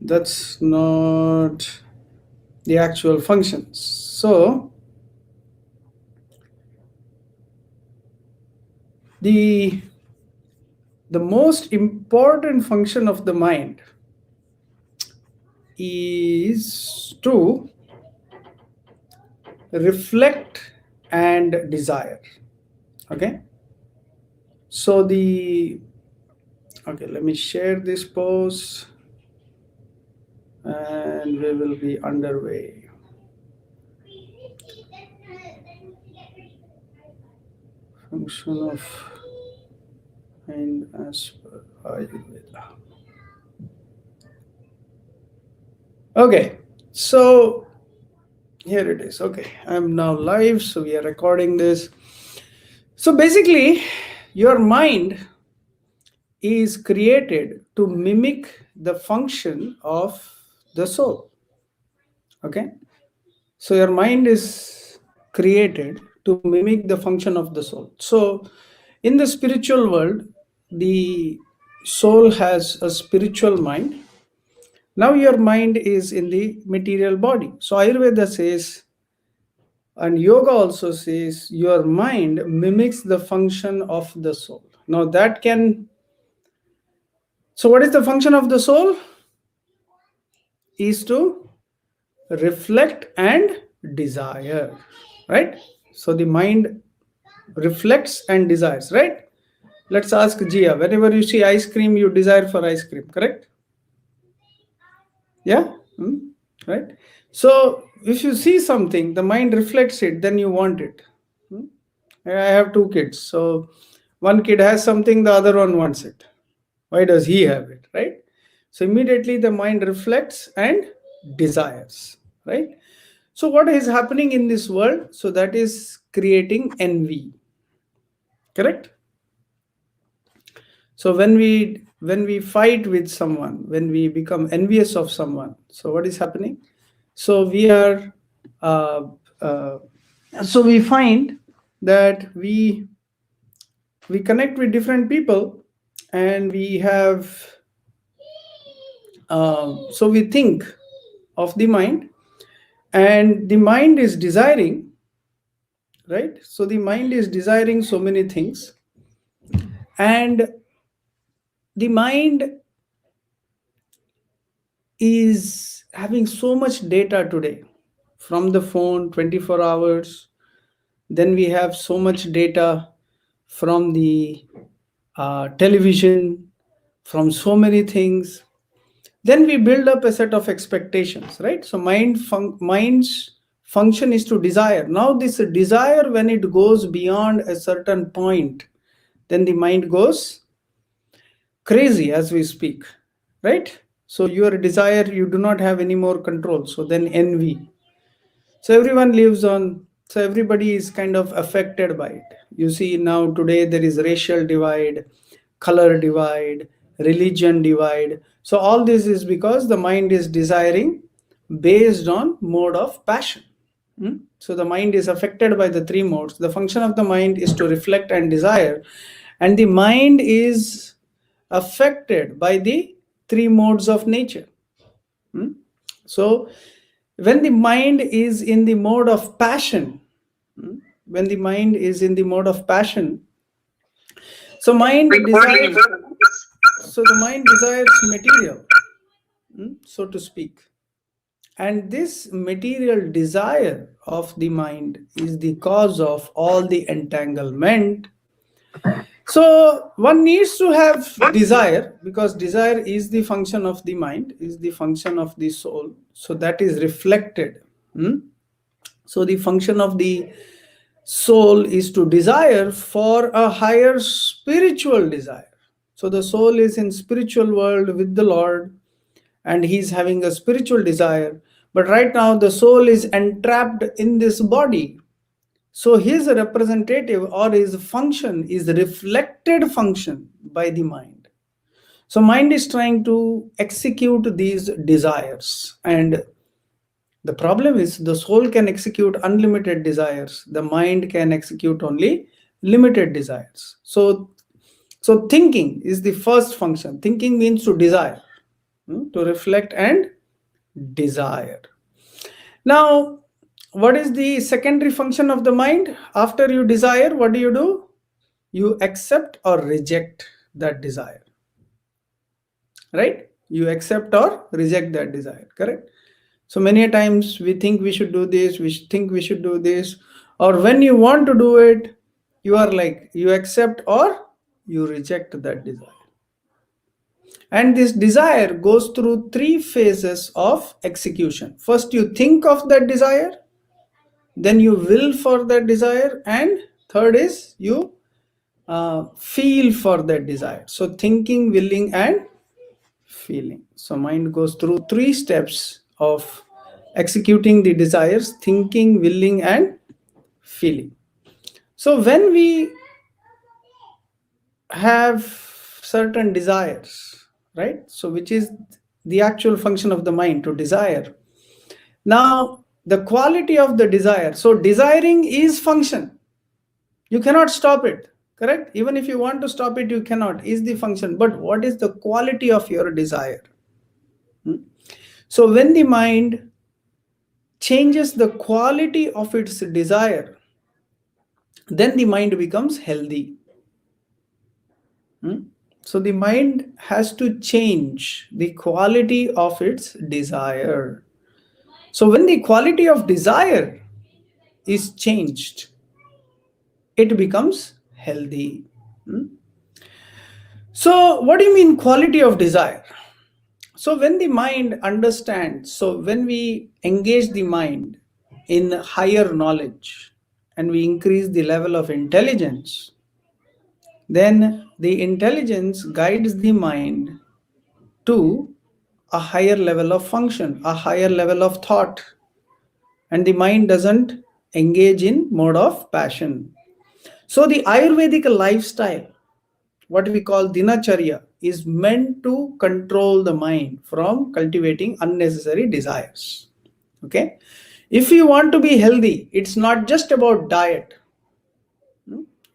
That's not the actual function. So the most important function of the mind is to reflect and desire. Okay, so let me share this post and we will be underway. Function of mind as per Ayurveda. Okay, so here it is. Okay, I'm now live, so we are recording this. So basically, your mind is created to mimic the function of the soul. Okay, so your mind is created to mimic the function of the soul. So in the spiritual world, the soul has a spiritual mind. Now your mind is in the material body. So Ayurveda says, and yoga also says, your mind mimics the function of the soul. Now that can, so what is the function of the soul? Is to reflect and desire, right? So the mind reflects and desires, right? Let's ask Jia. Whenever you see ice cream, you desire for ice cream, correct? Yeah? Right? So if you see something, the mind reflects it, then you want it. I have two kids. So one kid has something, the other one wants it. Why does he have it, right? So immediately the mind reflects and desires, right? So what is happening in this world? So that is creating envy, correct? So when we fight with someone, when we become envious of someone, so what is happening? So we are uh, uh, so we find that we connect with different people, and we have so we think of the mind, and the mind is desiring, right? So the mind is desiring so many things, and the mind is having so much data today from the phone 24 hours. Then we have so much data from the television, from so many things. Then we build up a set of expectations, right? So mind's function is to desire. Now this desire, when it goes beyond a certain point, then the mind goes crazy, as we speak, right? So your desire, you do not have any more control. So then envy. So everyone lives on, so everybody is kind of affected by it. You see, now today there is racial divide, color divide, religion divide. So all this is because the mind is desiring based on mode of passion. So the mind is affected by the three modes. The function of the mind is to reflect and desire, and the mind is affected by the three modes of nature. So when the mind is in the mode of passion, when the mind is in the mode of passion, so mind desires, so the mind desires material, so to speak. And this material desire of the mind is the cause of all the entanglement. So one needs to have desire, because desire is the function of the mind, is the function of the soul. So that is reflected. So the function of the soul is to desire for a higher spiritual desire. So the soul is in spiritual world with the Lord, and he's having a spiritual desire. But right now the soul is entrapped in this body. So his representative or his function is reflected function by the mind. So mind is trying to execute these desires, and the problem is the soul can execute unlimited desires. The mind can execute only limited desires. So thinking is the first function. Thinking means to desire. to reflect and desire. Now, what is the secondary function of the mind? After you desire, what do? You accept or reject that desire. Right? You accept or reject that desire. Correct? So many times we think we should do this, we think we should do this, or when you want to do it, you are like, you accept or you reject that desire. And this desire goes through three phases of execution. First, you think of that desire, then you will for that desire, and third is you feel for that desire. So thinking, willing, and feeling. So mind goes through three steps of executing the desires: thinking, willing, and feeling. So when we have certain desires, right, so which is the actual function of the mind, to desire. Now the quality of the desire, so desiring is function, you cannot stop it, correct? Even if you want to stop it, you cannot, is the function. But what is the quality of your desire? So when the mind changes the quality of its desire, then the mind becomes healthy. So the mind has to change the quality of its desire. So when the quality of desire is changed, it becomes healthy. So what do you mean quality of desire? So when the mind understands, so when we engage the mind in higher knowledge and we increase the level of intelligence, then the intelligence guides the mind to a higher level of function, a higher level of thought, and the mind doesn't engage in mode of passion. So the Ayurvedic lifestyle, what we call dinacharya, is meant to control the mind from cultivating unnecessary desires. Okay, if you want to be healthy, it's not just about diet,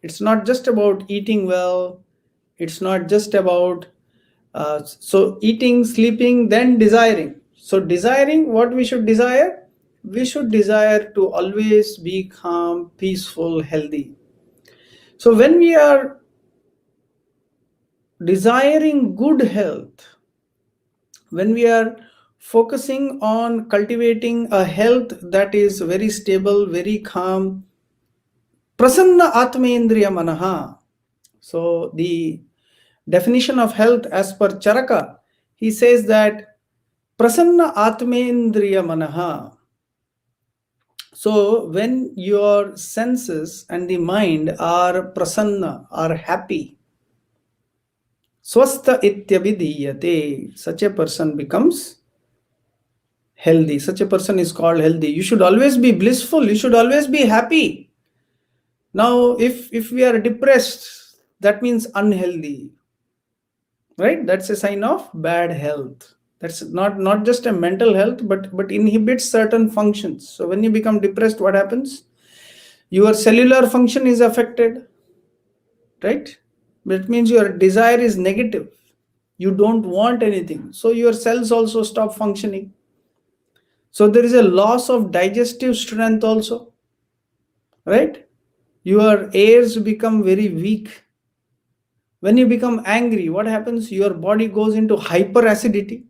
it's not just about eating well, it's not just about so eating, sleeping, then desiring. So desiring, what we should desire? We should desire to always be calm, peaceful, healthy. So when we are desiring good health, when we are focusing on cultivating a health that is very stable, very calm, prasanna atmendriya manaha. So the definition of health as per Charaka, he says that prasanna atmendriya manaha. So when your senses and the mind are prasanna, are happy, swastha ityabhidhiyate, such a person becomes healthy. Such a person is called healthy. You should always be blissful, you should always be happy. Now if we are depressed, that means unhealthy, right? That's a sign of bad health. That's not just a mental health, but inhibits certain functions. So when you become depressed, what happens? Your cellular function is affected, right? That means your desire is negative, you don't want anything, so your cells also stop functioning. So there is a loss of digestive strength also, right? Your airs become very weak. When you become angry, what happens? Your body goes into hyperacidity,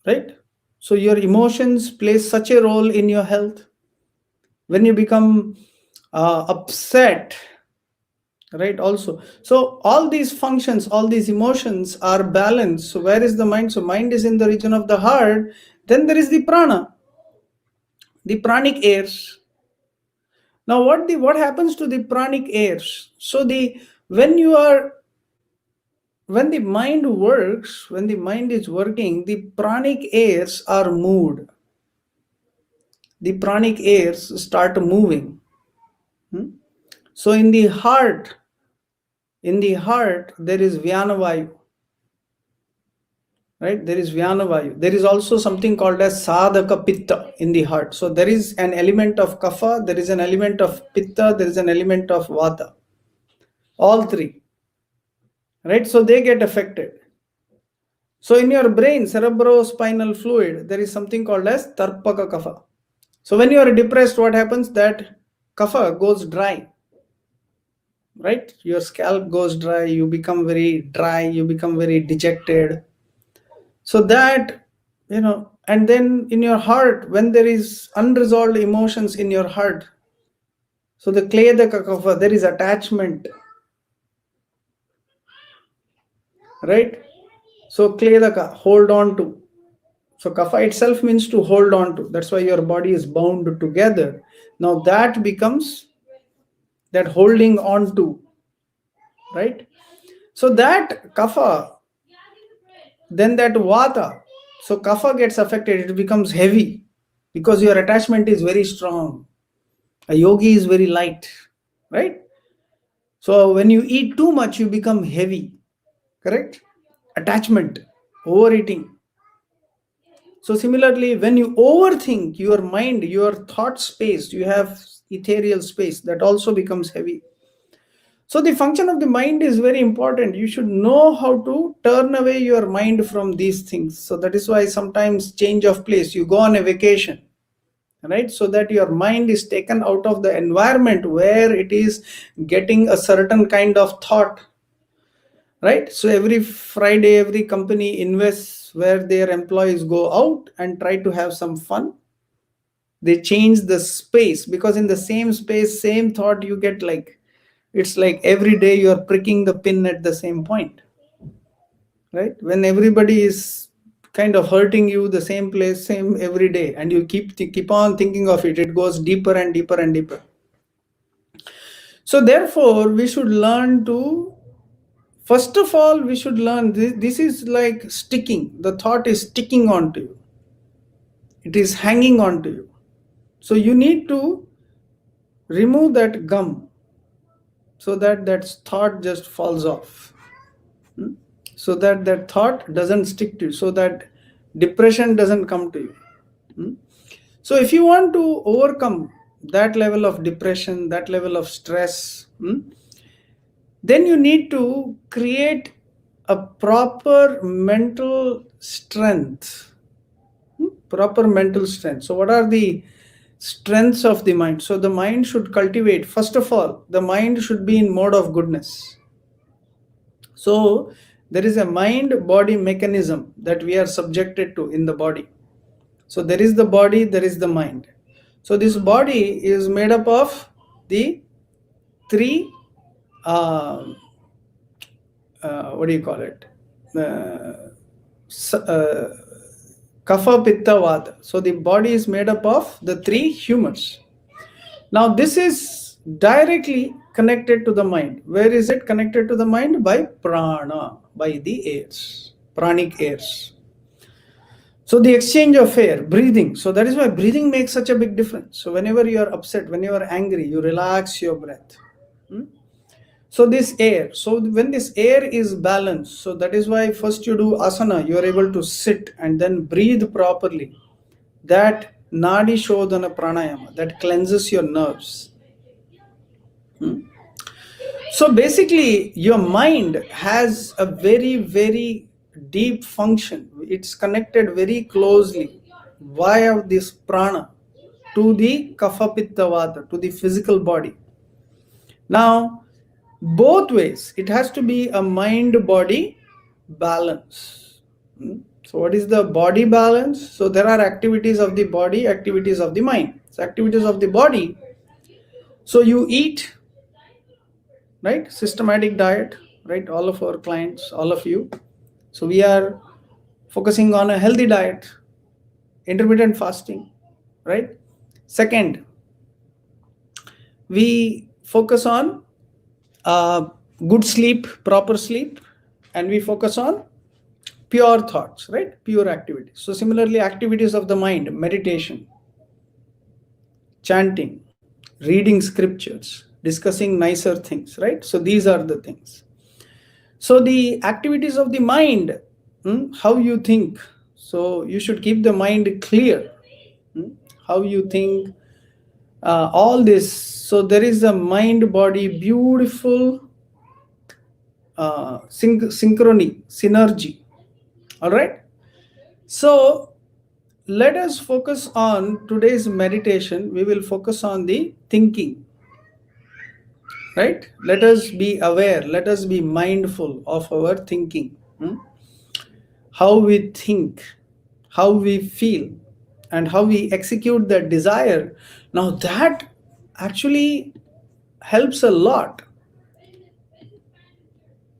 right? So your emotions play such a role in your health. When you become upset, right, also. So all these functions, all these emotions are balanced. So where is the mind? So mind is in the region of the heart. Then there is the prana, the pranic airs. Now what happens to the pranic airs? So when you are when the mind works, when the mind is working, the pranic airs are moved. The pranic airs start moving. So in the heart, there is Vyanavayu. Right? There is Vyanavayu. There is also something called as Sadhaka Pitta in the heart. So there is an element of Kapha, there is an element of Pitta, there is an element of Vata. All three. Right? So they get affected. So in your brain, cerebrospinal fluid, there is something called as tarpaka kapha. So when you are depressed, what happens? That kapha goes dry, right? Your scalp goes dry, you become very dry, you become very dejected. So that, and then in your heart, when there is unresolved emotions in your heart, so the Quieten kapha, there is attachment, right? So Quieten, hold on to. So kapha itself means to hold on to. That's why your body is bound together. Now that becomes that holding on to, right? So that kapha, then that vata. So kapha gets affected, it becomes heavy because your attachment is very strong. A yogi is very light, right? So when you eat too much, you become heavy, correct? Attachment, overeating. So similarly, when you overthink, your mind, your thought space, you have ethereal space, that also becomes heavy. So the function of the mind is very important. You should know how to turn away your mind from these things. So that is why sometimes change of place, you go on a vacation, right? So that your mind is taken out of the environment where it is getting a certain kind of thought, right? So every Friday, every company invests where their employees go out and try to have some fun. They change the space because in the same space, same thought you get, like it's like every day you're pricking the pin at the same point, right? When everybody is kind of hurting you, the same place, same every day, and you keep on thinking of it, it goes deeper and deeper and deeper. So therefore we should learn to, first of all, we should learn this is like sticking, the thought is sticking onto you, it is hanging onto you. So you need to remove that gum so that that thought just falls off. So that that thought doesn't stick to you, so that depression doesn't come to you. So if you want to overcome that level of depression, that level of stress, then you need to create a proper mental strength. Proper mental strength. So what are the strengths of the mind? So the mind should cultivate, first of all, the mind should be in mode of goodness. So there is a mind body mechanism that we are subjected to in the body. So there is the body, there is the mind. So this body is made up of the three what do you call it, kapha pitta vata. So the body is made up of the three humors. Now this is directly connected to the mind. Where is it connected to the mind? By prana, by the airs, pranic airs. So the exchange of air, breathing. So that is why breathing makes such a big difference. So whenever you are upset, when you are angry, you relax your breath. So this air, so when this air is balanced, so that is why first you do asana, you are able to sit and then breathe properly. That nadi shodhana pranayama, that cleanses your nerves. So basically your mind has a very, very deep function. It's connected very closely via this prana to the kapha pitta vata, to the physical body. Now both ways, it has to be a mind body balance. So what is the body balance? So there are activities of the body, activities of the mind. So activities of the body, so you eat, right? Systematic diet, right? All of our clients, all of you. So we are focusing on a healthy diet, intermittent fasting, right? Second, we focus on good sleep, proper sleep, and we focus on pure thoughts, right? Pure activities. So similarly, activities of the mind, meditation, chanting, reading scriptures, discussing nicer things, right? So these are the things. So the activities of the mind, how you think. So you should keep the mind clear. How you think, all this. So there is a mind body beautiful synchrony, synergy. All right. So let us focus on today's meditation. We will focus on the thinking, right? Let us be aware, let us be mindful of our thinking. How we think, how we feel, and how we execute that desire. Now, that actually helps a lot.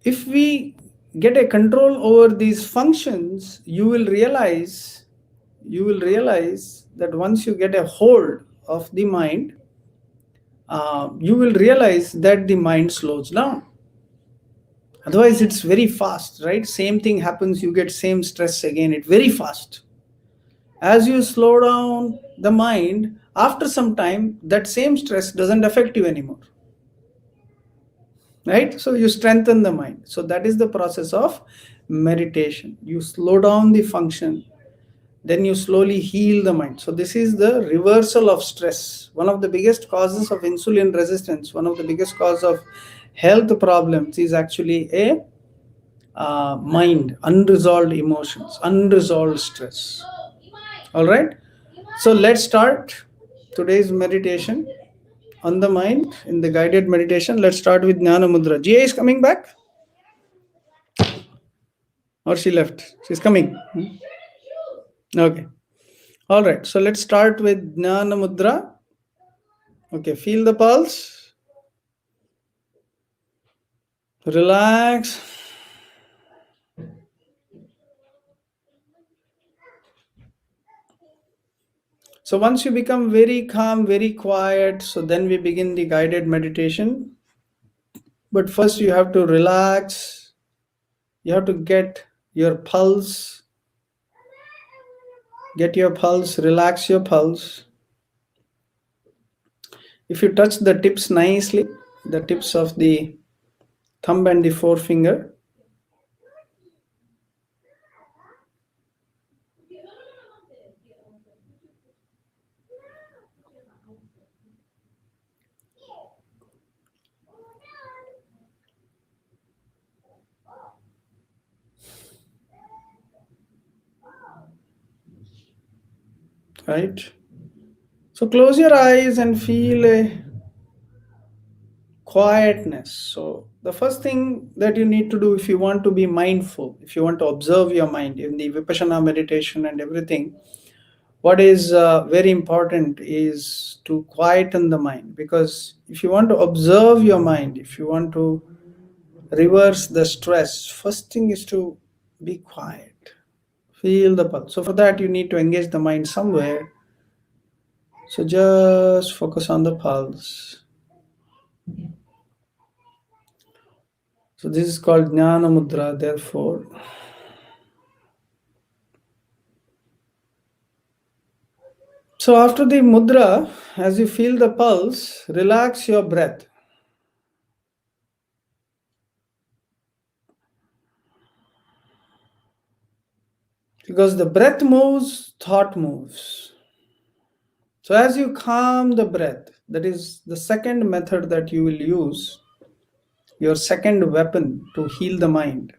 If we get a control over these functions, you will realize that once you get a hold of the mind, you will realize that the mind slows down. Otherwise it's very fast, right? Same thing happens, you get same stress again, it's very fast. As you slow down the mind, after some time that same stress doesn't affect you anymore, right? So you strengthen the mind. So that is the process of meditation. You slow down the function, then you slowly heal the mind. So this is the reversal of stress. One of the biggest causes of insulin resistance, one of the biggest cause of health problems is actually a mind, unresolved emotions, unresolved stress. All right. So let's start today's meditation on the mind in the guided meditation. Let's start with Jnana Mudra. GA is coming back, or she left? She's coming. Okay. All right. So let's start with Jnana Mudra. Okay. Feel the pulse. Relax. So once you become very calm, very quiet, so then we begin the guided meditation. But first you have to relax. You have to get your pulse. Get your pulse, relax your pulse. If you touch the tips nicely, the tips of the thumb and the forefinger, right? So close your eyes and feel a quietness. So the first thing that you need to do, if you want to be mindful, if you want to observe your mind in the Vipassana meditation and everything, what is very important is to quieten the mind. Because if you want to observe your mind, if you want to reverse the stress, first thing is to be quiet. Feel the pulse. So for that you need to engage the mind somewhere. So just focus on the pulse. So this is called Jnana Mudra, therefore. So after the mudra, as you feel the pulse, relax your breath. Because the breath moves, thought moves. So as you calm the breath, that is the second method that you will use, your second weapon to heal the mind,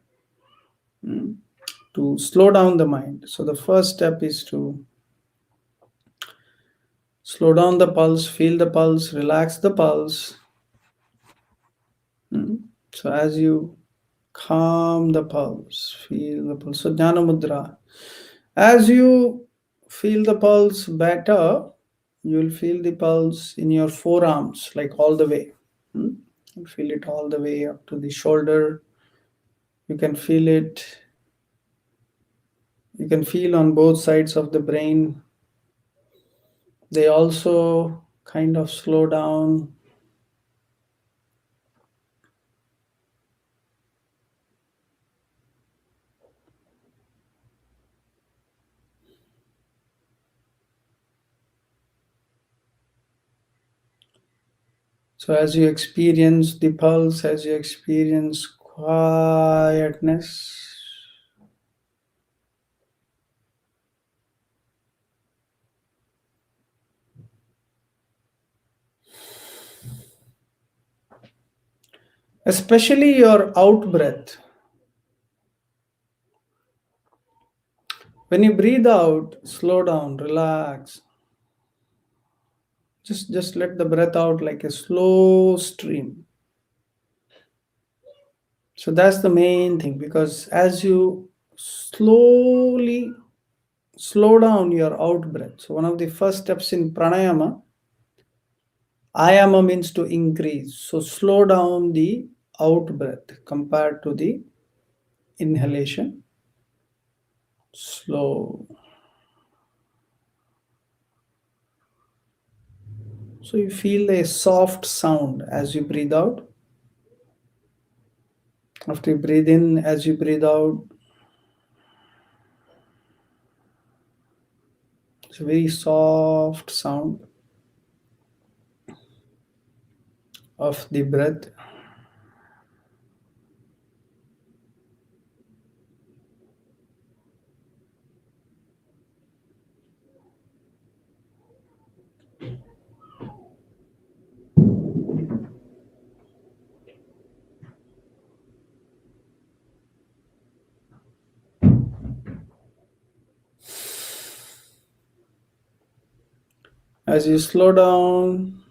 to slow down the mind. So the first step is to slow down the pulse, feel the pulse, relax the pulse. So as you calm the pulse, feel the pulse. So Jnana Mudra. As you feel the pulse better, you will feel the pulse in your forearms, like all the way. You feel it all the way up to the shoulder. You can feel it. You can feel on both sides of the brain. They also kind of slow down. So as you experience the pulse, as you experience quietness, especially your out breath, When you breathe out, slow down, relax. Just let the breath out like a slow stream. So that's the main thing, because as you slowly slow down your out breath. So one of the first steps in pranayama, ayama means to increase. So slow down the out breath compared to the inhalation. Slow. So you feel a soft sound as you breathe out. After you breathe in, as you breathe out, it's a very soft sound of the breath. As you slow down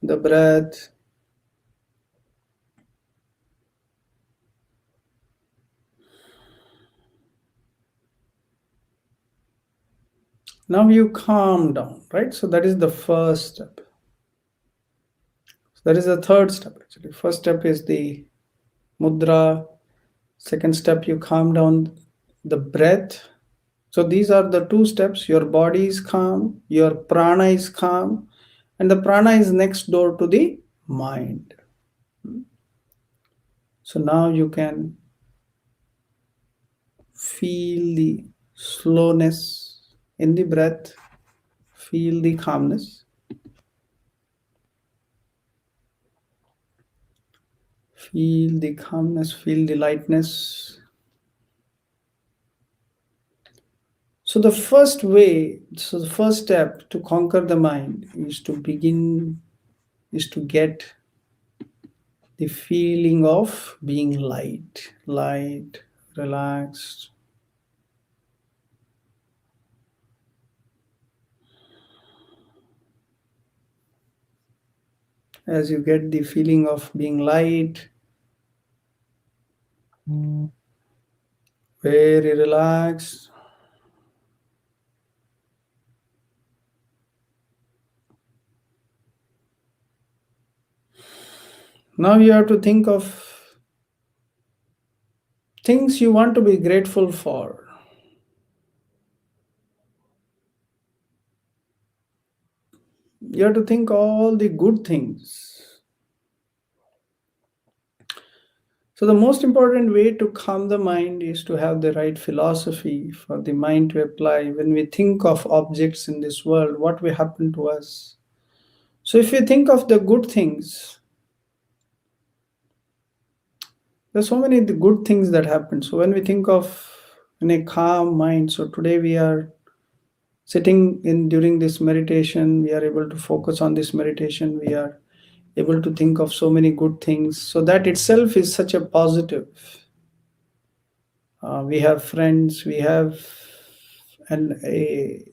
the breath, now you calm down, right? So that is the first step. That is the third step actually. First step is the mudra. Second step, you calm down the breath. So these are the two steps. Your body is calm, your prana is calm, and the prana is next door to the mind. So now you can feel the slowness in the breath, feel the calmness, feel the calmness, feel the lightness. So the first step to conquer the mind is to get the feeling of being light, relaxed. As you get the feeling of being light, very relaxed, now you have to think of things you want to be grateful for. You have to think all the good things. So the most important way to calm the mind is to have the right philosophy for the mind to apply. When we think of objects in this world, what will happen to us? So if you think of the good things, there's so many good things that happen. So when we think of in a calm mind, so today we are sitting in during this meditation, we are able to focus on this meditation, we are able to think of so many good things. So that itself is such a positive. We have friends, we have a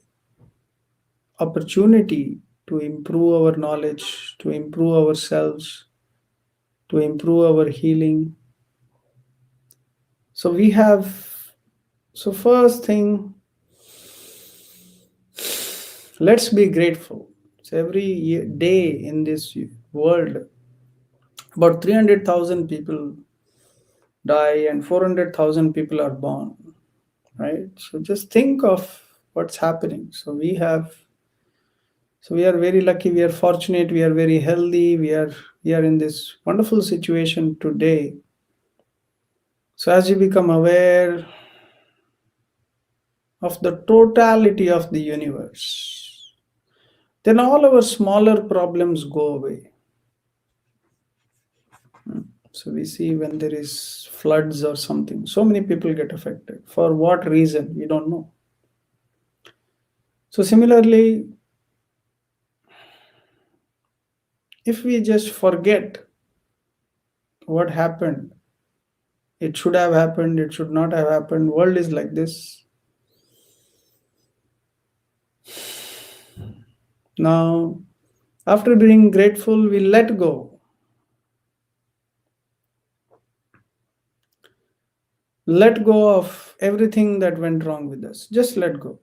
opportunity to improve our knowledge, to improve ourselves, to improve our healing. So we have, so first thing, let's be grateful. So every day in this world, about 300,000 people die and 400,000 people are born, right? So just think of what's happening. So we are very lucky, we are fortunate, we are very healthy, we are in this wonderful situation today. So as you become aware of the totality of the universe, then all our smaller problems go away. So we see when there is floods or something, so many people get affected. For what reason? We don't know. So similarly, if we just forget what happened, it should have happened, it should not have happened, world is like this. Now, after being grateful, we let go. Let go of everything that went wrong with us. Just let go.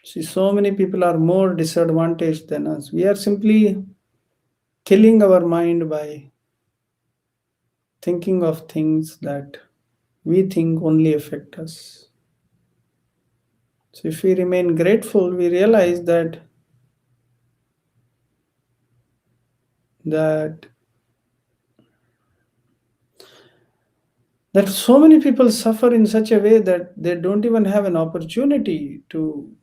See, so many people are more disadvantaged than us. We are simply killing our mind by thinking of things that we think only affect us. So if we remain grateful, we realize that that so many people suffer in such a way that they don't even have an opportunity to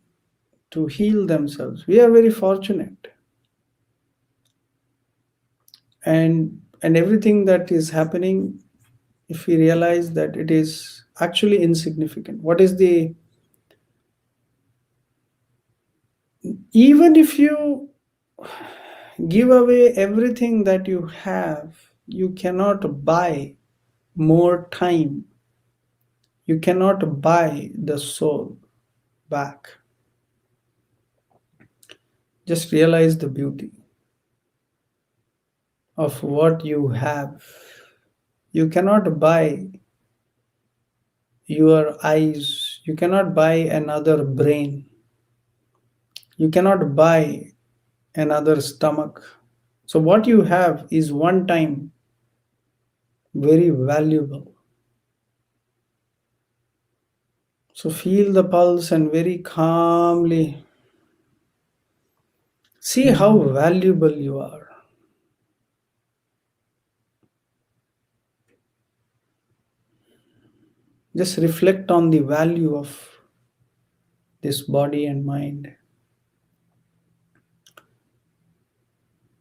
heal themselves. We are very fortunate. And everything that is happening, if we realize that it is actually insignificant, what is the even if you give away everything that you have, you cannot buy more time. You cannot buy the soul back. Just realize the beauty of what you have. You cannot buy your eyes. You cannot buy another brain. You cannot buy another stomach. So, what you have is one time very valuable. So, feel the pulse and very calmly see how valuable you are. Just reflect on the value of this body and mind.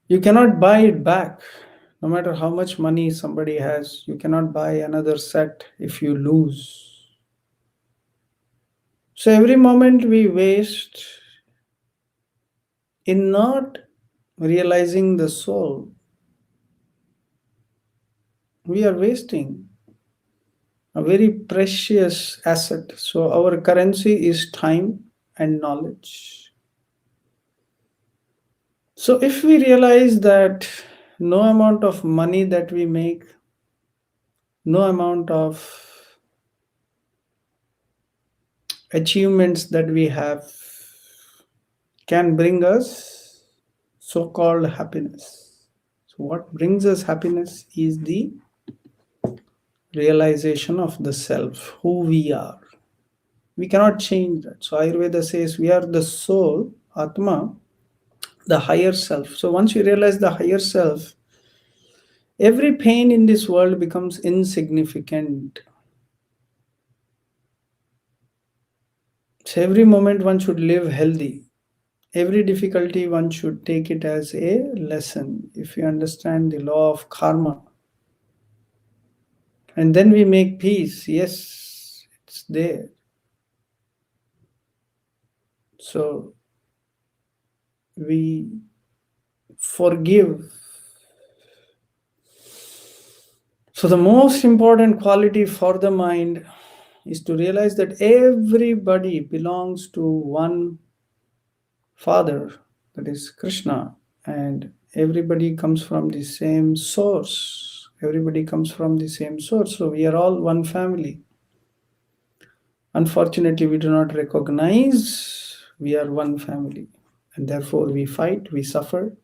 You cannot buy it back. No matter how much money somebody has, you cannot buy another set if you lose. So every moment we waste in not realizing the soul, we are wasting a very precious asset. So our currency is time and knowledge. So if we realize that no amount of money that we make, no amount of achievements that we have can bring us so called happiness. So, what brings us happiness is the realization of the self, who we are. We cannot change that. So, Ayurveda says we are the soul, Atma, the higher self. So, once you realize the higher self, every pain in this world becomes insignificant. So, every moment one should live healthy. Every difficulty one should take it as a lesson if you understand the law of karma. And then we make peace. Yes, it's there. So we forgive. So the most important quality for the mind is to realize that everybody belongs to one Father, that is Krishna, and everybody comes from the same source. Everybody comes from the same source. So we are all one family. Unfortunately, we do not recognize we are one family, and therefore we fight, we suffer.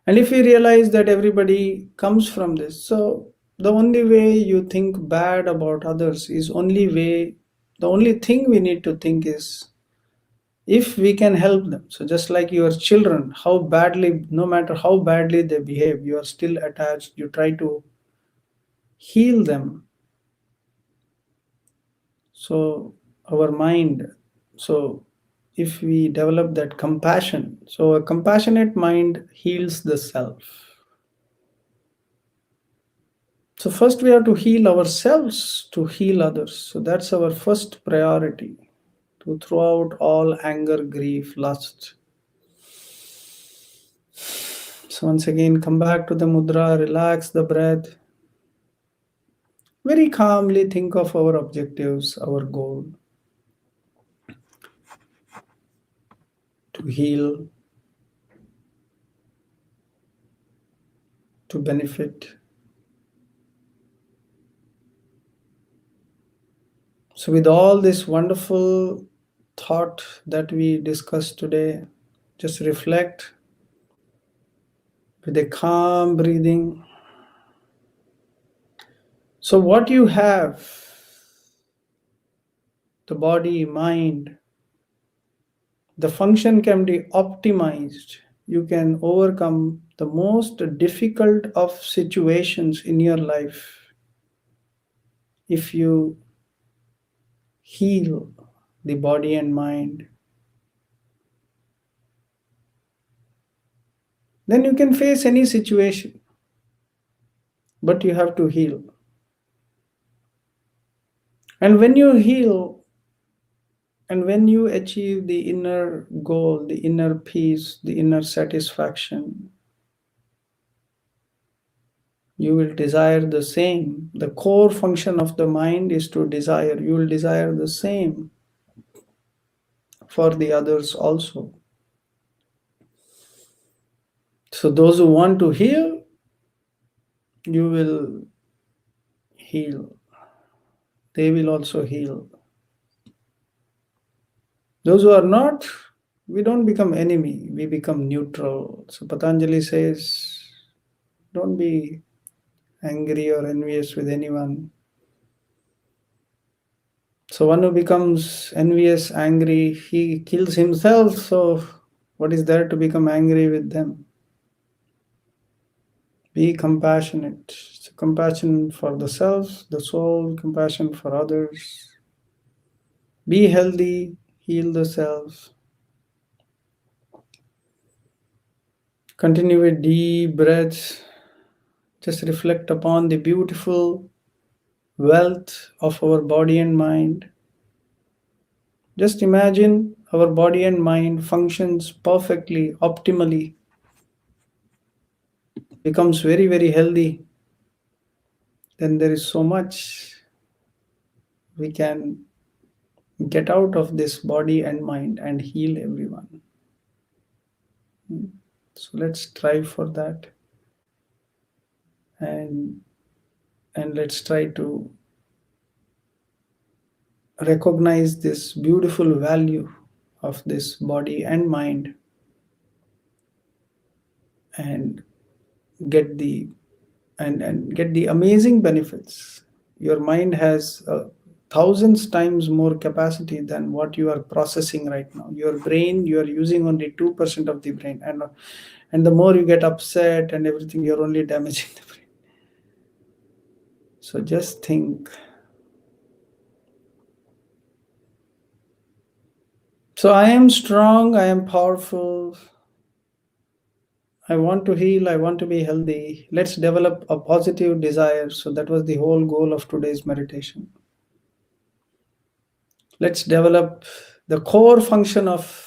And if we realize that everybody comes from this, so the only way you think bad about others is the only thing we need to think is if we can help them. So just like your children, how badly, no matter how badly they behave, you are still attached, you try to heal them. So our mind, so if we develop that compassion, so a compassionate mind heals the self. So first we have to heal ourselves to heal others. So that's our first priority, to throw out all anger, grief, lust. So once again, come back to the mudra, relax the breath, Very calmly think of our objectives, our goal to heal, to benefit. So, with all this wonderful thought that we discussed today, just reflect with a calm breathing. So, what you have, the body, mind, the function can be optimized. You can overcome the most difficult of situations in your life if you heal the body and mind. Then you can face any situation, but you have to heal. And when you heal, and when you achieve the inner goal, the inner peace, the inner satisfaction, you will desire the same. The core function of the mind is to desire. You will desire the same for the others also. So, those who want to heal, you will heal. They will also heal. Those who are not, we don't become enemy, we become neutral. So, Patanjali says, don't be angry or envious with anyone. So one who becomes envious, angry, he kills himself. So what is there to become angry with them? Be compassionate. So compassion for the self, the soul, compassion for others. Be healthy, heal the self. Continue with deep breaths. Just reflect upon the beautiful wealth of our body and mind. Just imagine our body and mind functions perfectly, optimally, becomes very, very healthy. Then there is so much we can get out of this body and mind and heal everyone. So let's strive for that, and let's try to recognize this beautiful value of this body and mind, and get the get the amazing benefits. Your mind has thousands times more capacity than what you are processing right now. Your brain, you are using only 2% of the brain, and the more you get upset and everything, you're only damaging the brain. So just think. So I am strong, I am powerful, I want to heal, I want to be healthy. Let's develop a positive desire. So that was the whole goal of today's meditation. Let's develop the core function of.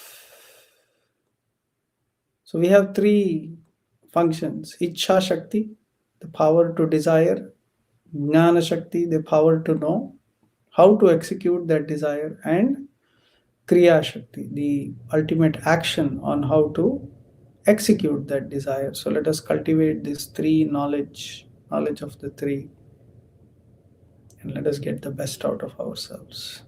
So we have three functions: Ichha Shakti, the power to desire; Jnana Shakti, the power to know how to execute that desire; and Kriya Shakti, the ultimate action on how to execute that desire. So let us cultivate these three knowledge of the three, and let us get the best out of ourselves.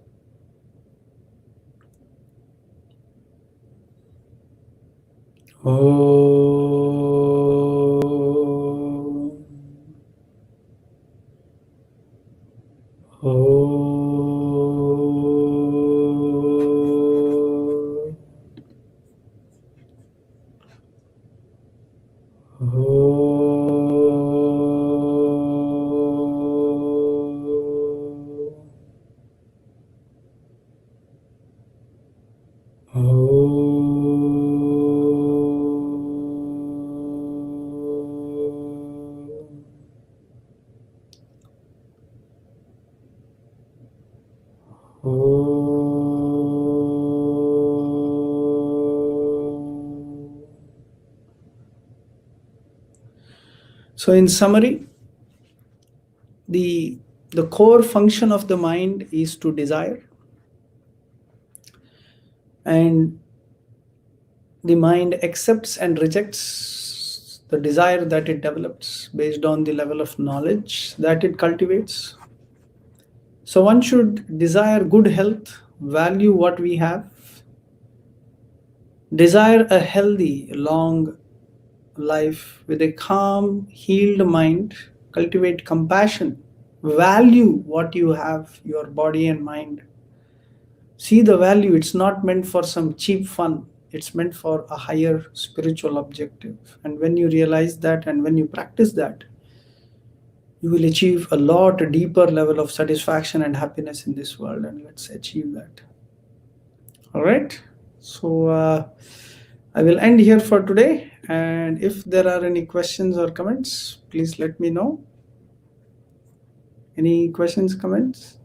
So in summary, the The core function of the mind is to desire, and the mind accepts and rejects the desire that it develops based on the level of knowledge that it cultivates. So one should desire good health, value what we have, desire a healthy, long life with a calm, healed mind, cultivate compassion, value what you have, your body and mind. See the value, it's not meant for some cheap fun, it's meant for a higher spiritual objective. And when you realize that and when you practice that, you will achieve a lot deeper level of satisfaction and happiness in this world. And let's achieve that. All right. So I will end here for today. And if there are any questions or comments, please let me know. Any questions, comments?